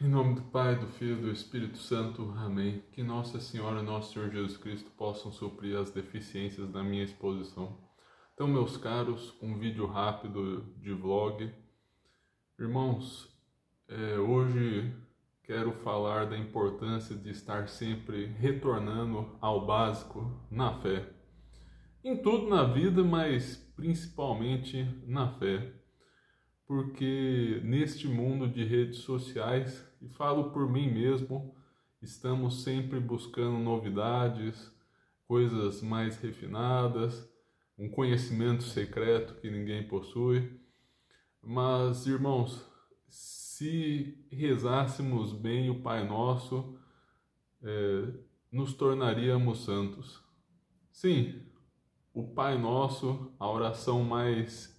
Em nome do Pai, do Filho e do Espírito Santo. Amém. Que Nossa Senhora e Nosso Senhor Jesus Cristo possam suprir as deficiências da minha exposição. Então, meus caros, um vídeo rápido de vlog. Irmãos, hoje quero falar da importância de estar sempre retornando ao básico na fé. Em tudo na vida, mas principalmente na fé. Porque neste mundo de redes sociais, e falo por mim mesmo, estamos sempre buscando novidades, coisas mais refinadas, um conhecimento secreto que ninguém possui. Mas, irmãos, se rezássemos bem o Pai Nosso, nos tornaríamos santos. Sim, o Pai Nosso, a oração mais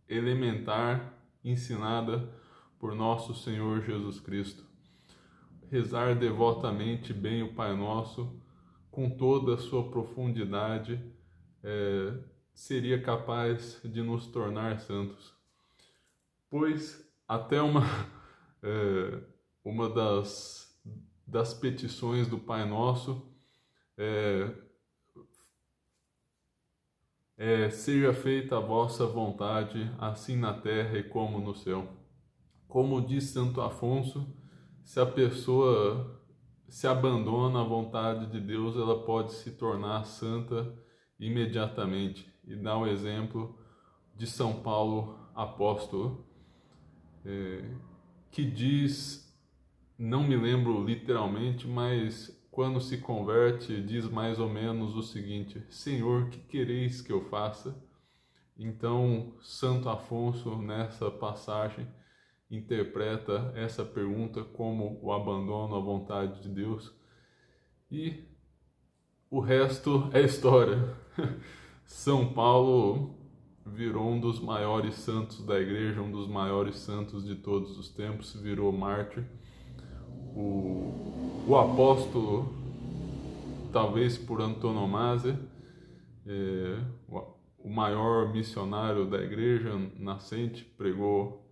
elementar ensinada por nosso Senhor Jesus Cristo. Rezar devotamente bem o Pai Nosso, com toda a sua profundidade, seria capaz de nos tornar santos. Pois até uma das petições do Pai Nosso seja feita a vossa vontade, assim na terra e como no céu. Como diz Santo Afonso, se a pessoa se abandona à vontade de Deus, ela pode se tornar santa imediatamente. E dá o exemplo de São Paulo, apóstolo, que diz, não me lembro literalmente, mas quando se converte, diz mais ou menos o seguinte: Senhor, que quereis que eu faça? Então, Santo Afonso, nessa passagem, interpreta essa pergunta como o abandono à vontade de Deus. E o resto é história. São Paulo virou um dos maiores santos da igreja, um dos maiores santos de todos os tempos, virou mártir. O apóstolo, talvez por antonomasia, o maior missionário da igreja nascente, pregou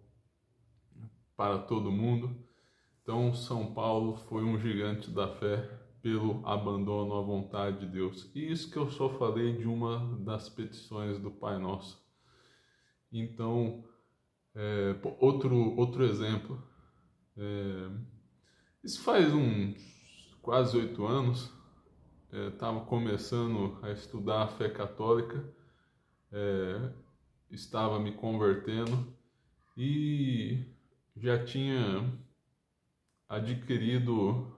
para todo mundo. Então, São Paulo foi um gigante da fé pelo abandono à vontade de Deus. E isso que eu só falei de uma das petições do Pai Nosso. Então, outro exemplo. Isso faz uns quase 8 anos, estava começando a estudar a fé católica, estava me convertendo e já tinha adquirido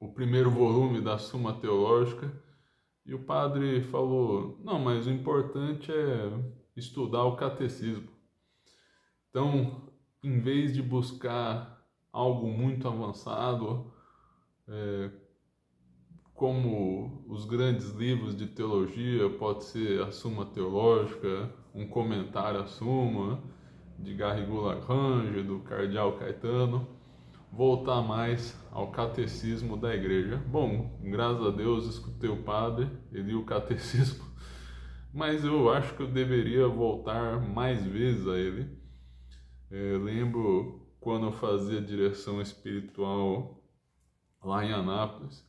o primeiro volume da Suma Teológica, e o padre falou: não, mas o importante é estudar o catecismo. Então, em vez de buscar algo muito avançado, como os grandes livros de teologia, pode ser a Suma Teológica, um comentário à Suma, de Garrigou Lagrange, do Cardeal Caetano, voltar mais ao catecismo da igreja. Bom, graças a Deus escutei o padre, ele o catecismo, mas eu acho que eu deveria voltar mais vezes a ele. Lembro quando eu fazia direção espiritual lá em Anápolis,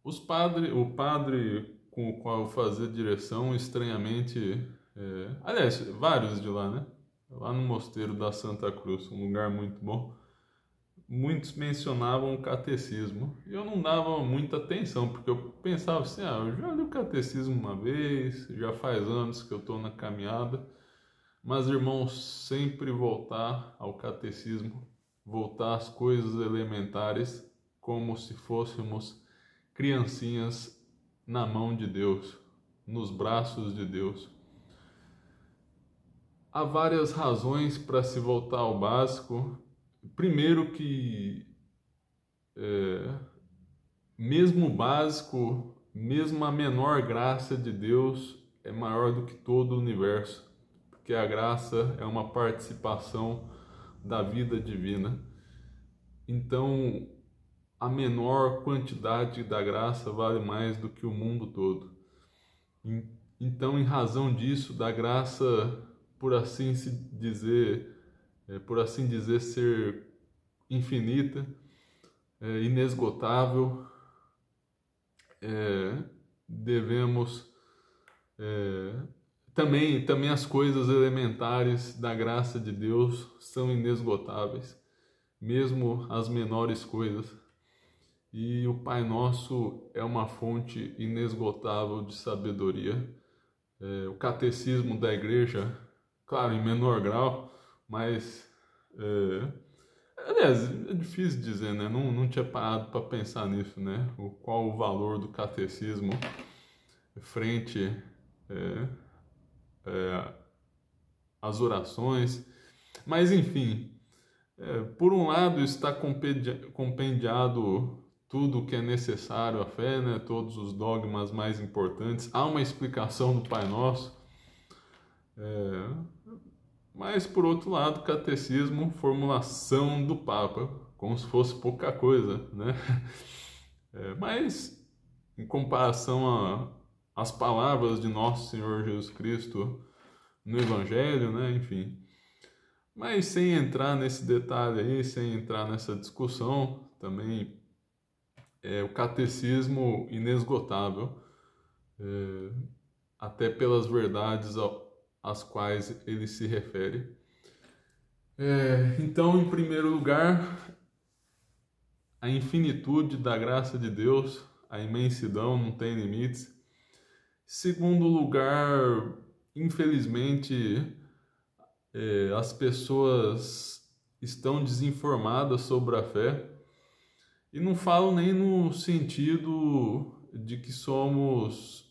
o padre com o qual eu fazia direção, estranhamente, aliás, vários de lá, né? Lá no Mosteiro da Santa Cruz, um lugar muito bom, muitos mencionavam o catecismo. E eu não dava muita atenção, porque eu pensava assim: eu já li o catecismo uma vez, já faz anos que eu estou na caminhada. Mas, irmãos, sempre voltar ao catecismo, voltar às coisas elementares, como se fôssemos criancinhas na mão de Deus, nos braços de Deus. Há várias razões para se voltar ao básico. Primeiro que mesmo o básico, mesmo a menor graça de Deus é maior do que todo o universo, porque a graça é uma participação da vida divina. Então, a menor quantidade da graça vale mais do que o mundo todo. Então, em razão disso, da graça, por assim se dizer, por assim dizer, ser infinita, inesgotável. Devemos também as coisas elementares da graça de Deus são inesgotáveis, mesmo as menores coisas. E o Pai Nosso é uma fonte inesgotável de sabedoria. O catecismo da igreja, claro, em menor grau, mas aliás, é difícil dizer, né? Não tinha parado para pensar nisso, né? Qual o valor do catecismo frente às orações. Mas, enfim, por um lado está compendiado tudo o que é necessário à fé, né? Todos os dogmas mais importantes. Há uma explicação do Pai Nosso. Mas, por outro lado, catecismo, formulação do Papa, como se fosse pouca coisa, né? Mas, em comparação às palavras de Nosso Senhor Jesus Cristo no Evangelho, né? Enfim. Mas sem entrar nesse detalhe aí, sem entrar nessa discussão, também o catecismo inesgotável, até pelas verdades às quais ele se refere. Então, em primeiro lugar, a infinitude da graça de Deus, a imensidão, não tem limites. Segundo lugar, infelizmente, as pessoas estão desinformadas sobre a fé, e não falo nem no sentido de que somos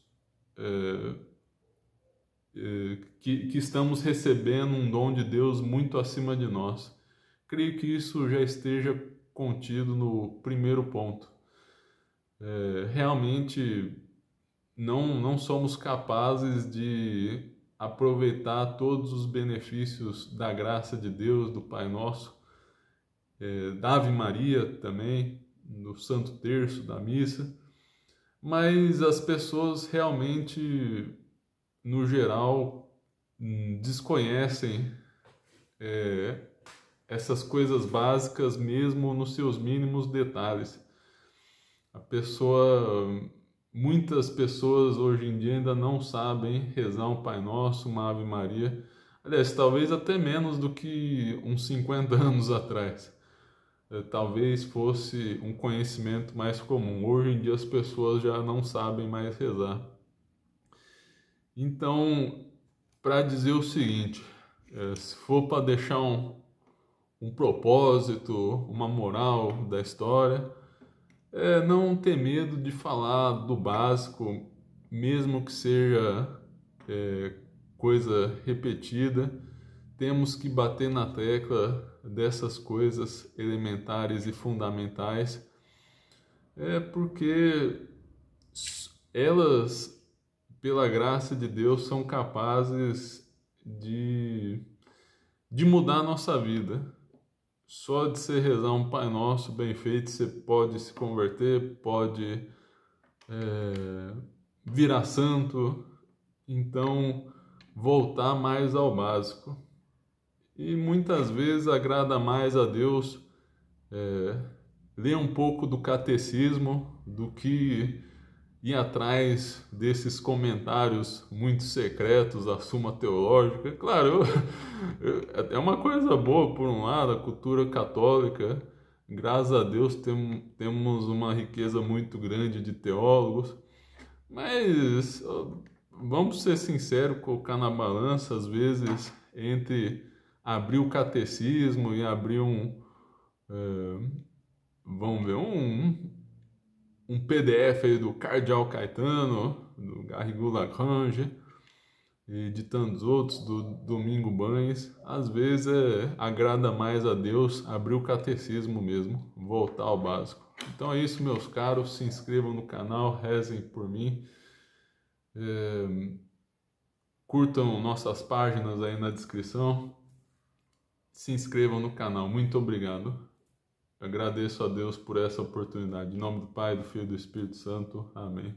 que estamos recebendo um dom de Deus muito acima de nós. Creio que isso já esteja contido no primeiro ponto. Realmente não somos capazes de aproveitar todos os benefícios da graça de Deus, do Pai Nosso, da Ave Maria também, do Santo Terço, da Missa, mas as pessoas realmente, no geral, desconhecem essas coisas básicas mesmo nos seus mínimos detalhes. Muitas pessoas hoje em dia ainda não sabem rezar um Pai Nosso, uma Ave Maria. Aliás, talvez até menos do que uns 50 anos atrás. Talvez fosse um conhecimento mais comum. Hoje em dia as pessoas já não sabem mais rezar. Então, para dizer o seguinte, se for para deixar um propósito, uma moral da história, não ter medo de falar do básico, mesmo que seja coisa repetida. Temos que bater na tecla dessas coisas elementares e fundamentais, porque elas, pela graça de Deus, são capazes de mudar a nossa vida. Só de você rezar um Pai Nosso bem feito, você pode se converter, pode virar santo. Então, voltar mais ao básico. E muitas vezes agrada mais a Deus ler um pouco do catecismo do que ir atrás desses comentários muito secretos da Suma Teológica. Claro, é uma coisa boa por um lado, a cultura católica, graças a Deus temos uma riqueza muito grande de teólogos, mas vamos ser sinceros, colocar na balança às vezes entre abrir o catecismo e abrir vamos ver, um PDF aí do Cardeal Caetano, do Garrigou Lagrange e de tantos outros, do Domingo Banhes. Às vezes agrada mais a Deus abrir o catecismo mesmo, voltar ao básico. Então é isso, meus caros, se inscrevam no canal, rezem por mim, curtam nossas páginas aí na descrição, se inscrevam no canal. Muito obrigado. Agradeço a Deus por essa oportunidade. Em nome do Pai, do Filho e do Espírito Santo. Amém.